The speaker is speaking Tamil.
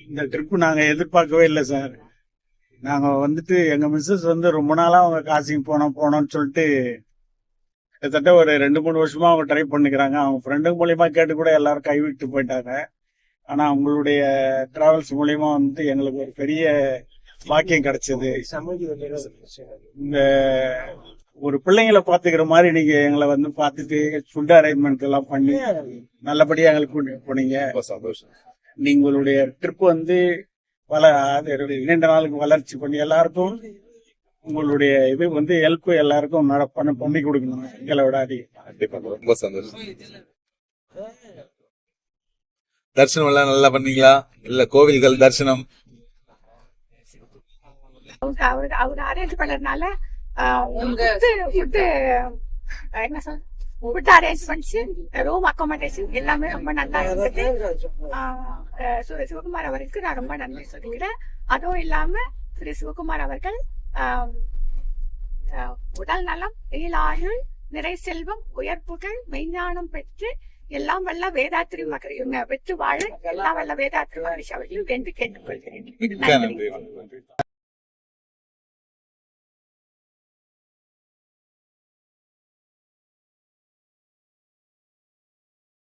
இந்த ட்ரிப் நாங்க எதிர்பார்க்கவே இல்லை சார். நாங்க வந்துட்டு எங்க மிஸ்ஸஸ் வந்து ரொம்ப நாளா அவங்க காசிக்கு போனோம்னு சொல்லிட்டு கிட்டத்தட்ட ஒரு 2-3 வருஷமா அவங்க ட்ரை பண்ணிக்கிறாங்க. அவங்க ஃப்ரெண்டு மூலியமா கேட்டு கூட எல்லாரும் கைவிட்டு போயிட்டாங்க. ஆனா அவங்களுடைய டிராவல்ஸ் மூலியமா வந்து எங்களுக்கு ஒரு பெரிய பாக்கியம் கிடைச்சது. இந்த ஒரு பிள்ளைங்களை பாத்துக்கிற மாதிரி நீங்க எங்களை வந்து பாத்துட்டு ஃபுட் அரேஞ்ச்மெண்ட் எல்லாம் பண்ணி நல்லபடியா எங்களுக்கு கூட்டிட்டு போனீங்க. நீங்களுடைய ட்ரிப் வந்து நீண்ட நாளுக்கு வளர்ச்சி பண்ணி எல்லாருக்கும் உங்களுடைய இது வந்து ஹெல்ப் எல்லாருக்கும் பண்ணி கொடுக்கணும் எங்களோட ரொம்ப சந்தோஷம். தரிசனம் எல்லாம் நல்லா பண்ணீங்களா? இல்ல கோவில்கள் தரிசனம் அவர் அரேஞ்ச் பண்ணதுனால ஃபுட் அரேஞ்ச்மெண்ட்ஸ், ரூம் அகாமடேஷன் எல்லாமே ரொம்ப நல்லா இருந்தது. சிவகுமார் அவருக்கு நான் ரொம்ப நன்றி சொல்லிக்கிறேன். அதுவும் இல்லாம திரு சிவகுமார் அவர்கள் உடல் நலம், ஆயுள், நிறை செல்வம், உயர்ப்புகள், மெய்ஞானம் பெற்று எல்லாம் வல்ல வேதாத்திரி மகரியுங்க பெற்று வாழ எல்லாம் வல்ல வேதாத்திரி மகரிஷி அவர்களையும் என்று கேட்டுக்கொள்கிறேன்.